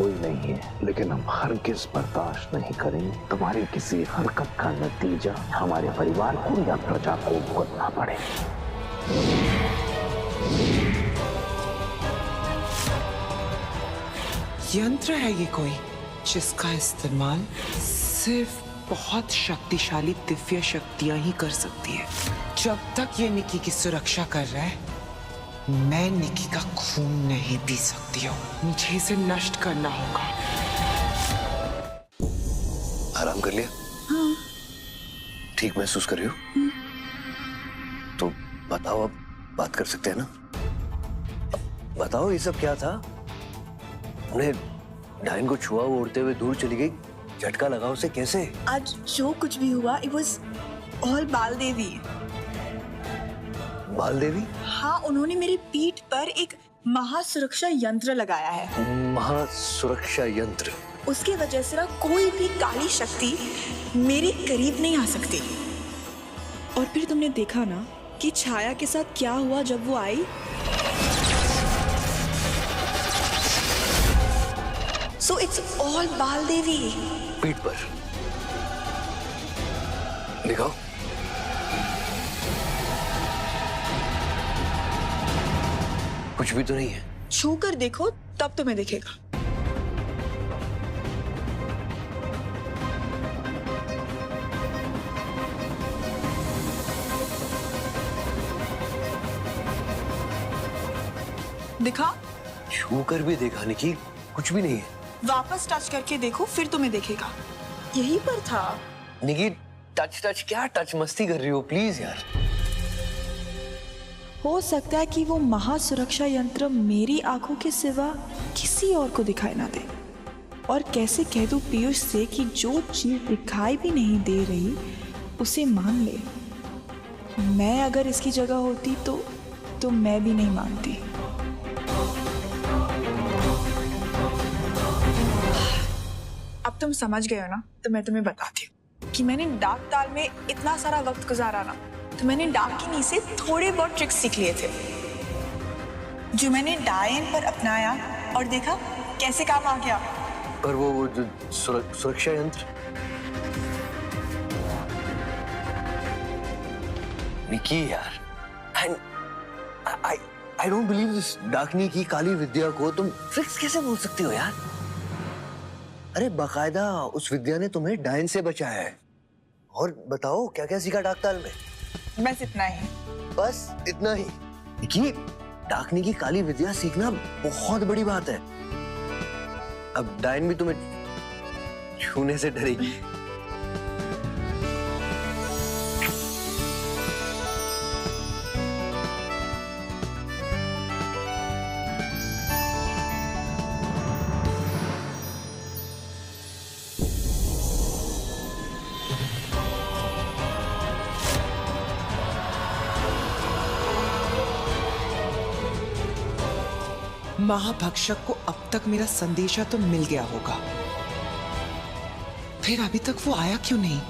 कोई नहीं है, लेकिन हम हरगिज़ बर्दाश्त नहीं करेंगे तुम्हारी किसी हरकत का नतीजा हमारे परिवार को या प्रजा को भुगतना पड़े। यंत्र है ये कोई जिसका इस्तेमाल सिर्फ बहुत शक्तिशाली दिव्य शक्तियां ही कर सकती है। जब तक ये निकी की सुरक्षा कर रहा है, मैं निकी का खून नहीं पी सकती हूँ। मुझे इसे नष्ट करना होगा। आराम कर लिया? हाँ। ठीक महसूस कर रही हो? तो बताओ, अब बात कर सकते हैं ना? बताओ ये सब क्या था? उन्हें डायन को छुआ, वो उड़ते हुए दूर चली गई, झटका लगा उसे कैसे? आज जो कुछ भी हुआ, इट वाज ऑल बाल देवी। बाल देवी? हाँ, उन्होंने मेरी पीठ पर एक महासुरक्षा यंत्र लगाया है। महासुरक्षा यंत्र? उसकी वजह से ना कोई भी काली शक्ति मेरे करीब नहीं आ सकती। और फिर तुमने देखा ना कि छाया के साथ क्या हुआ जब वो आई। So it's all बाल देवी। पीठ पर दिखाओ। कुछ भी तो नहीं है। छू कर देखो तब तुम्हें दिखेगा। दिखा? छू कर भी देखा निकी, कुछ भी नहीं है। वापस टच करके देखो, फिर तुम्हें दिखेगा। यही पर था। निकी, टच क्या टच मस्ती कर रही हो? प्लीज यार। हो सकता है कि वो महासुरक्षा यंत्र मेरी आंखों के सिवा किसी और को दिखाई ना दे। और कैसे कह दूं पीयूष से कि जो चीज दिखाई भी नहीं दे रही उसे मान ले। मैं अगर इसकी जगह होती तो मैं भी नहीं मानती। अब तुम समझ गए हो ना, तो मैं तुम्हें बताती हूँ कि मैंने डाक ताल में इतना सारा वक्त गुजारा ना, तो मैंने डाकिनी से थोड़े बहुत ट्रिक्स सीख लिए थे जो मैंने डायन पर अपनाया और देखा कैसे काम आ गया। पर वो जो सुरक्षा यंत्र? निकी यार, I don't believe this। डाकनी की काली विद्या को तुम ट्रिक्स कैसे बोल सकती हो यार? अरे बाकायदा उस विद्या ने तुम्हें डायन से बचाया है। और बताओ क्या क्या सीखा डाकताल में? बस इतना ही। बस इतना ही? निकी, डाकनी की काली विद्या सीखना बहुत बड़ी बात है। अब डायन भी तुम्हें छूने से डरेगी। महाभक्षक को अब तक मेरा संदेशा तो मिल गया होगा, फिर अभी तक वो आया क्यों नहीं?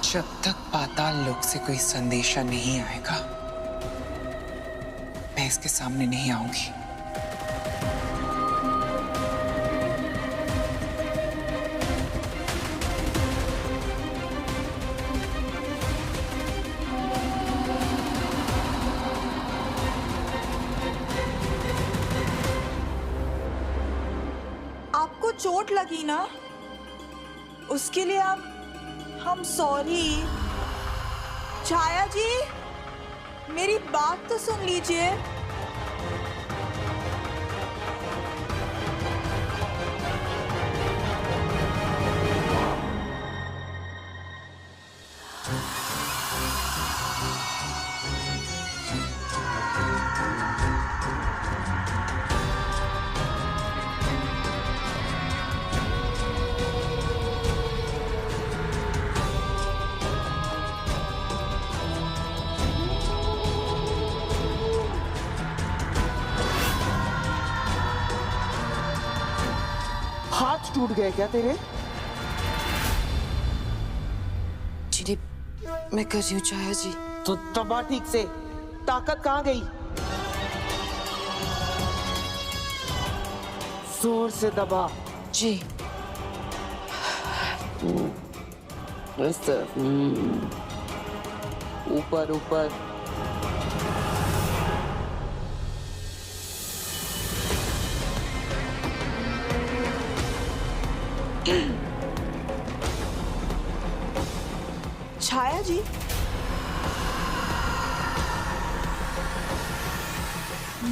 जब तक पाताल लोक से कोई संदेशा नहीं आएगा, मैं इसके सामने नहीं आऊंगी। आपको चोट लगी ना, उसके लिए हम सॉरी। छाया जी, मेरी बात तो सुन लीजिए। हाथ टूट गए क्या तेरे? जी मैं कर रही हूँ छाया जी। तो दबा ठीक से, ताकत कहाँ गई? जोर से दबा। जी इस तरफ। ऊपर ऊपर। छाया जी,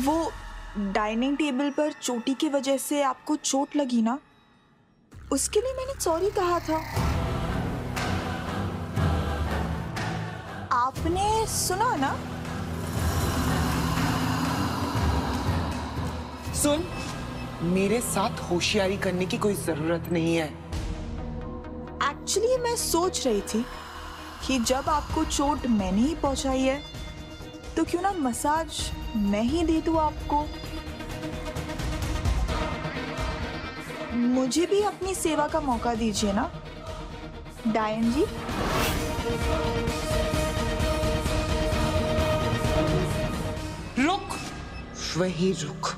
वो डाइनिंग टेबल पर चोटी की वजह से आपको चोट लगी ना, उसके लिए मैंने सॉरी कहा था। आपने सुना ना? सुन, मेरे साथ होशियारी करने की कोई जरूरत नहीं है। एक्चुअली मैं सोच रही थी कि जब आपको चोट मैंने ही पहुंचाई है तो क्यों ना मसाज मैं ही दे दूं आपको। मुझे भी अपनी सेवा का मौका दीजिए ना डायन जी। रुक, वही रुक,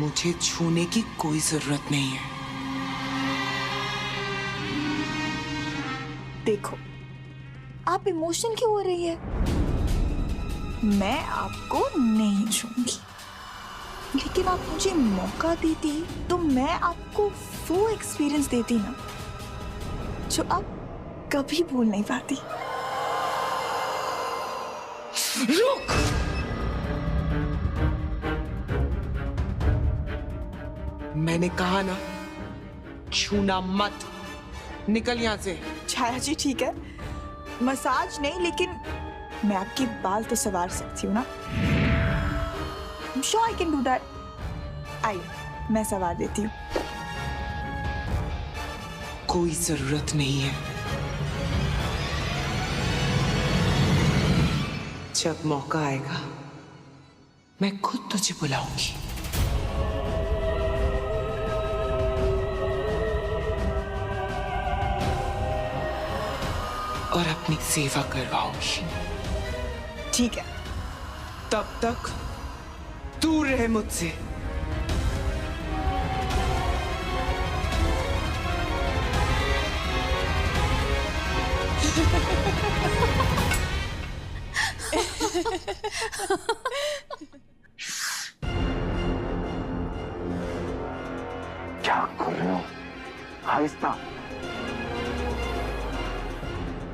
मुझे छूने की कोई जरूरत नहीं है। देखो, आप इमोशनल क्यों हो रही है? मैं आपको नहीं छूंगी, लेकिन आप मुझे मौका देती तो मैं आपको वो एक्सपीरियंस देती ना जो आप कभी भूल नहीं पाती। रुक! मैंने कहा ना, छूना मत। निकल यहां से। छाया जी ठीक है, मसाज नहीं, लेकिन मैं आपके बाल तो संवार सकती हूँ ना। I'm sure I can do that. आइए, मैं संवार देती हूँ। कोई जरूरत नहीं है। जब मौका आएगा मैं खुद तुझे बुलाऊंगी। और अपनी सेवा करवाऊंगी। ठीक है। तब तक दूर रहे मुझसे। क्या कर रहे हो आहिस्ता?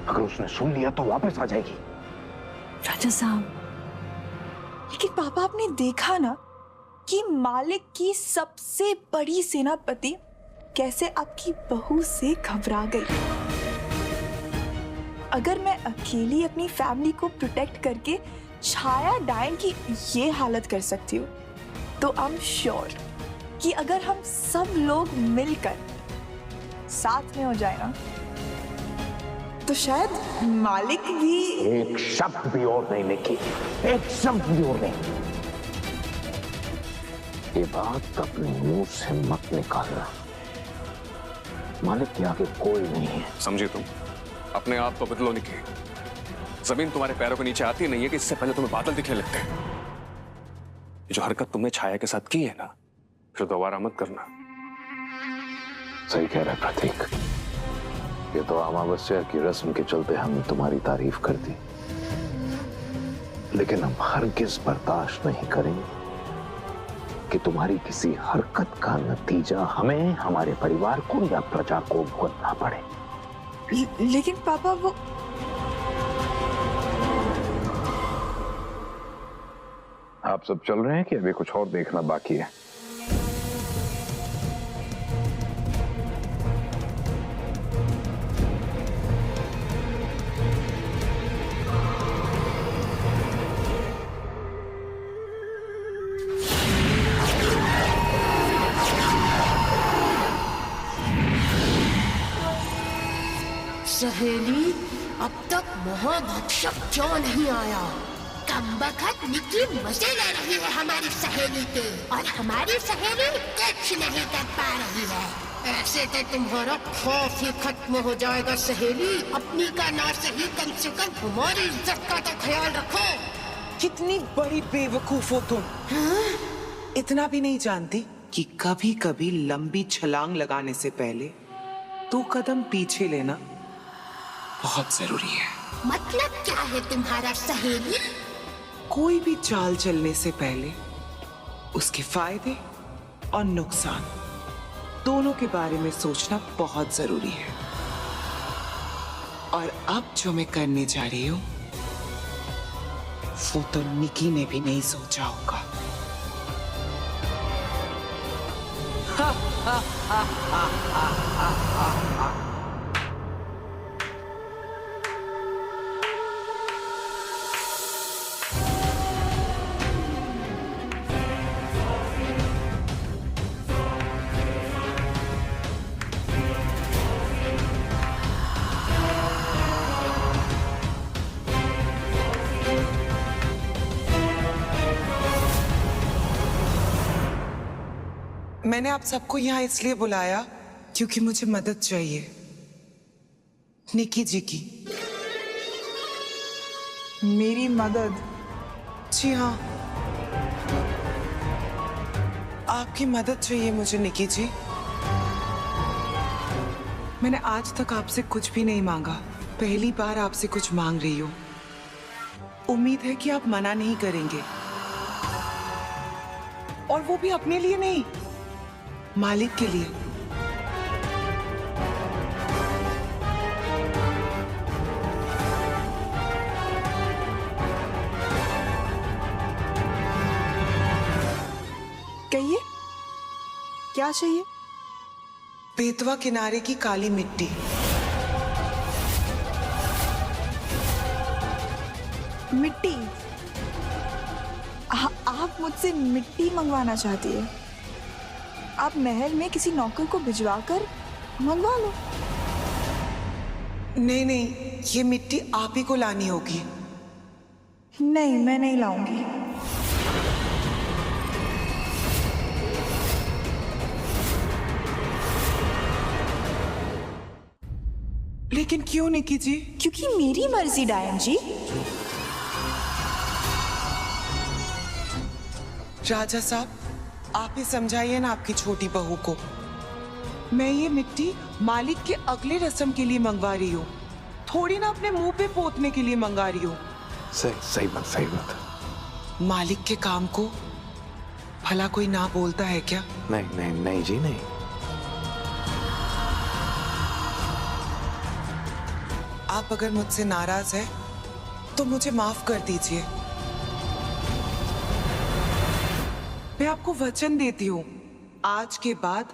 अगर उसने सुन लिया तो वापस आ जाएगी। राजा साहब, लेकिन पापा आपने देखा ना कि मालिक की सबसे बड़ी सेनापति कैसे आपकी बहू से घबरा गई। अगर मैं अकेली अपनी फैमिली को प्रोटेक्ट करके छाया डायन की ये हालत कर सकती हूँ, तो आई एम श्योर कि अगर हम सब लोग मिलकर साथ में हो जाए ना, तो शायद मालिक भी। एक शब्द भी और नहीं निकी, एक शब्द भी और नहीं। ये बात अपने मुंह से मत निकालना। मालिक के आगे कोई नहीं है। समझे तुम? अपने आप को बदलो निकी। जमीन तुम्हारे पैरों के नीचे आती नहीं है कि इससे पहले तुम्हें बादल दिखने लगते हैं। जो हरकत तुमने छाया के साथ की है ना, फिर दोबारा मत करना। सही कह रहा है प्रतीक। ये तो अमावस्या की रस्म के चलते हमने तुम्हारी तारीफ कर दी, लेकिन हम हरगिज बर्दाश्त नहीं करेंगे कि तुम्हारी किसी हरकत का नतीजा हमें, हमारे परिवार को या प्रजा को भुगतना पड़े। लेकिन पापा वो। आप सब चल रहे हैं कि अभी कुछ और देखना बाकी है? सहेली, अब तक महाभक्षक क्यों नहीं आया? कमबख्त निकी मजे ले रही है हमारी सहेली के, और हमारी सहेली कुछ नहीं कर पा रही है। से तो तुम्हारा खौफ ही खत्म हो जाएगा सहेली। अपनी का ना सही कम से कम हमारी इज्जत का तो ख्याल रखो। कितनी बड़ी बेवकूफ हो तुम। इतना भी नहीं जानती कि कभी कभी लंबी छलांग लगाने से पहले 2 कदम पीछे लेना बहुत जरूरी है। मतलब क्या है तुम्हारा सहेली? कोई भी चाल चलने से पहले उसके फायदे और नुकसान दोनों के बारे में सोचना बहुत जरूरी है। और अब जो मैं करने जा रही हूं वो तो निकी ने भी नहीं सोचा होगा। मैंने आप सबको यहाँ इसलिए बुलाया क्योंकि मुझे मदद चाहिए निकी जी की। मेरी मदद? जी हाँ, आपकी मदद चाहिए मुझे निकी जी। मैंने आज तक आपसे कुछ भी नहीं मांगा, पहली बार आपसे कुछ मांग रही हूँ। उम्मीद है कि आप मना नहीं करेंगे, और वो भी अपने लिए नहीं, मालिक के लिए। कहिए, क्या चाहिए? बेतवा किनारे की काली मिट्टी। मिट्टी? आप मुझसे मिट्टी मंगवाना चाहती है? आप महल में किसी नौकर को भिजवाकर मंगवा लो। नहीं नहीं, ये मिट्टी आप ही को लानी होगी। नहीं, मैं नहीं लाऊंगी। लेकिन क्यों निकी जी? क्योंकि मेरी मर्जी डायन जी। राजा साहब, आप ही समझाइए ना आपकी छोटी बहू को। मैं ये मिट्टी मालिक के अगले रस्म के लिए मंगवा रही हूँ, थोड़ी ना अपने मुंह पे पोतने के लिए मंगा रही हूँ। सही बात। मालिक के काम को भला कोई ना बोलता है क्या? नहीं जी, नहीं। आप अगर मुझसे नाराज है तो मुझे माफ कर दीजिए। मैं आपको वचन देती हूँ, आज के बाद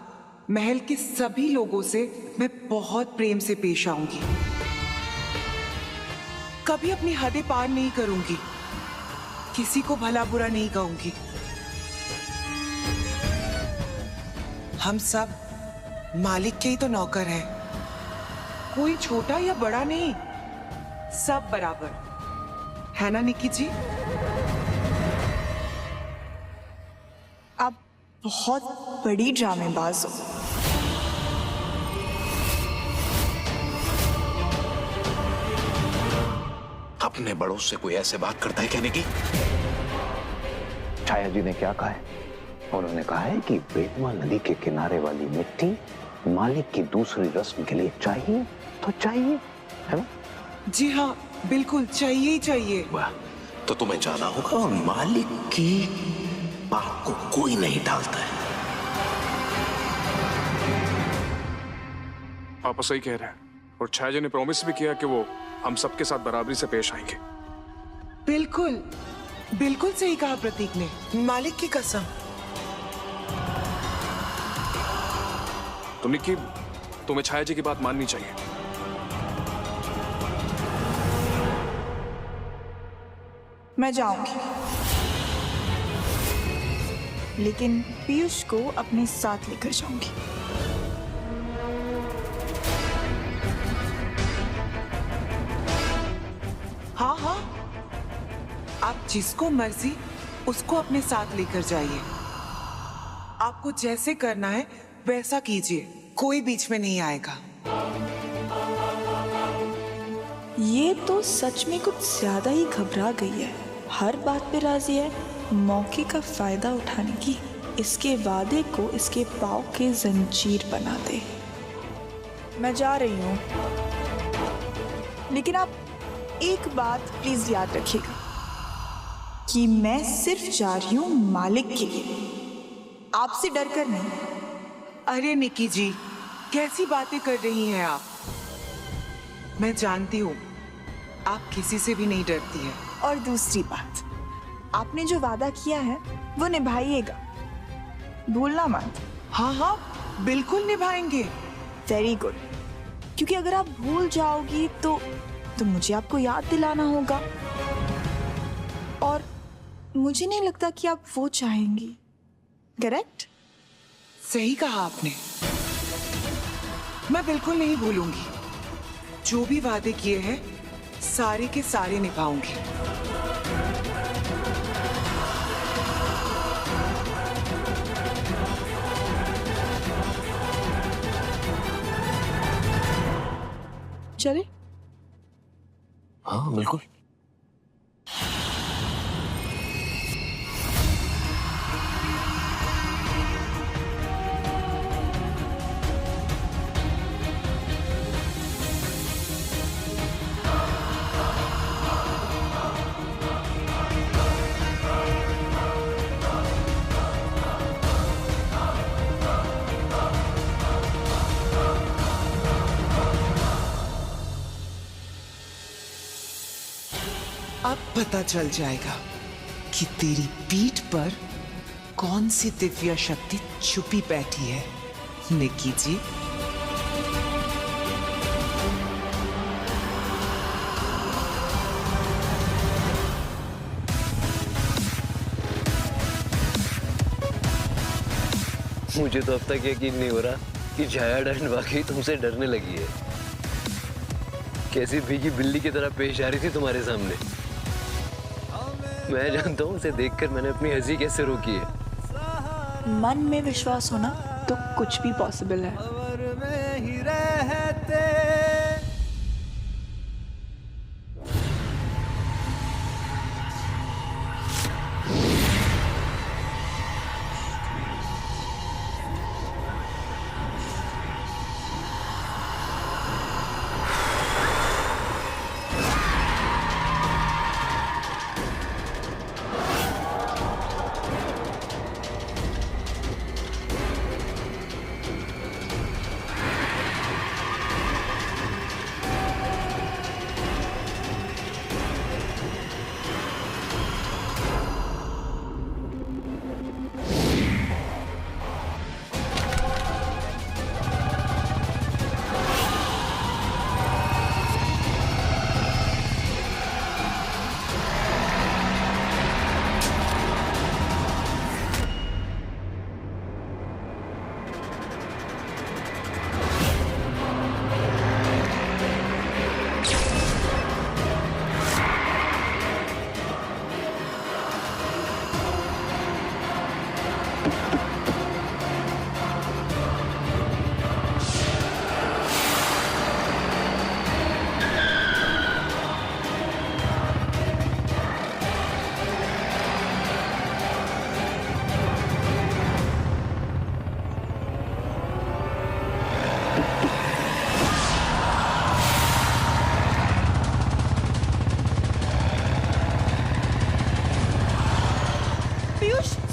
महल के सभी लोगों से मैं बहुत प्रेम से पेश आऊंगी। कभी अपनी हदें पार नहीं करूंगी, किसी को भला बुरा नहीं कहूंगी। हम सब मालिक के ही तो नौकर हैं, कोई छोटा या बड़ा नहीं, सब बराबर है ना निकी जी? आप बहुत बड़ी ड्रामेबाज हो। अपने बड़ों से कोई ऐसे बात करता है कहने की? छाया जी ने क्या कहा है? उन्होंने कहा है कि बेतवा नदी के किनारे वाली मिट्टी मालिक की दूसरी रस्म के लिए चाहिए तो चाहिए, है ना? जी हाँ, बिल्कुल चाहिए ही चाहिए। वाह, तो तुम्हें जाना होगा और मालिक की बात को कोई नहीं टालता है। पापा सही कह रहे हैं, और छाया जी ने प्रॉमिस भी किया कि वो हम सबके साथ बराबरी से पेश आएंगे। बिल्कुल बिल्कुल सही कहा प्रतीक ने, मालिक की कसम। तो निकी, तुम्हें छाया जी की बात माननी चाहिए। मैं जाऊंगी, लेकिन पीयूष को अपने साथ लेकर जाऊंगी। हाँ हाँ, आप जिसको मर्जी उसको अपने साथ लेकर जाइए। आपको जैसे करना है वैसा कीजिए, कोई बीच में नहीं आएगा। ये तो सच में कुछ ज्यादा ही घबरा गई है। हर बात पे राजी है, मौके का फायदा उठाने की। इसके वादे को इसके पाँव के जंजीर बना दे। मैं जा रही हूँ, लेकिन आप एक बात प्लीज याद रखिएगा कि मैं सिर्फ जा रही हूँ मालिक के लिए, आपसे डर कर नहीं। अरे निकी जी, कैसी बातें कर रही हैं आप? मैं जानती हूँ आप किसी से भी नहीं डरती है। और दूसरी बात, आपने जो वादा किया है वो निभाइएगा, भूलना मत। हाँ हाँ, बिल्कुल निभाएंगे। वेरी गुड, क्योंकि अगर आप भूल जाओगी तो मुझे आपको याद दिलाना होगा, और मुझे नहीं लगता कि आप वो चाहेंगी। करेक्ट? सही कहा आपने। मैं बिल्कुल नहीं भूलूंगी। जो भी वादे किए हैं सारे के सारे निभाऊंगी। चले? हाँ बिल्कुल। अब पता चल जाएगा कि तेरी पीठ पर कौन सी दिव्य शक्ति छुपी बैठी है, निकी जी। मुझे तो अब तक यकीन नहीं हो रहा कि छाया डैन वाकई तुमसे डरने लगी है। कैसी भीगी बिल्ली की तरह पेश आ रही थी तुम्हारे सामने। मैं जानता हूँ उसे देखकर मैंने अपनी हंसी कैसे रोकी है। मन में विश्वास होना तो कुछ भी पॉसिबल है।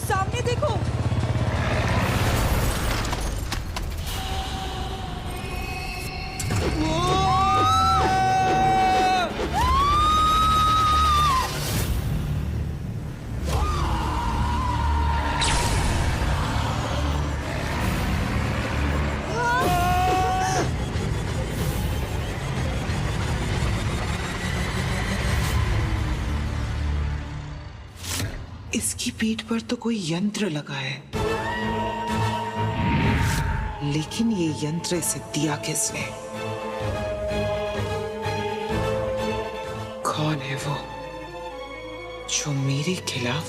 सामने देखो। इसकी पीठ पर तो कोई यंत्र लगा है, लेकिन ये यंत्र इसे दिया किसने? कौन है वो जो मेरे खिलाफ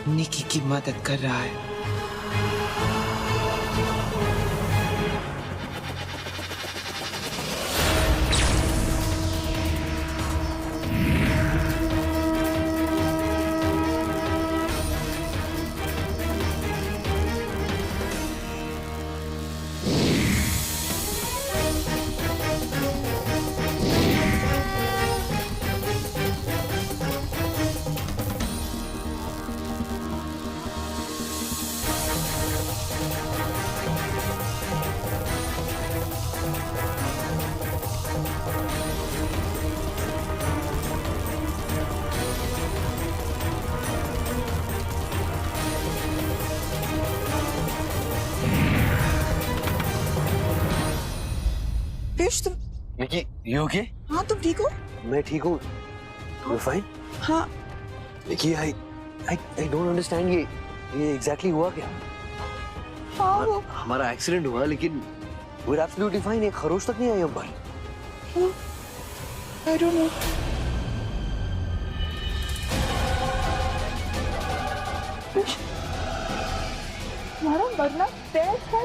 निकी की मदद कर रहा है? पीयूष तुम निकी, you okay? हाँ तुम ठीक हो? मैं ठीक हूँ। You fine? हाँ निकी, I don't understand ये exactly हुआ क्या? हाँ हमारा एक्सीडेंट हुआ लेकिन we're absolutely fine। एक खरोच तक नहीं आई हम पर। I don't know। तुम्हारा मरना तय है।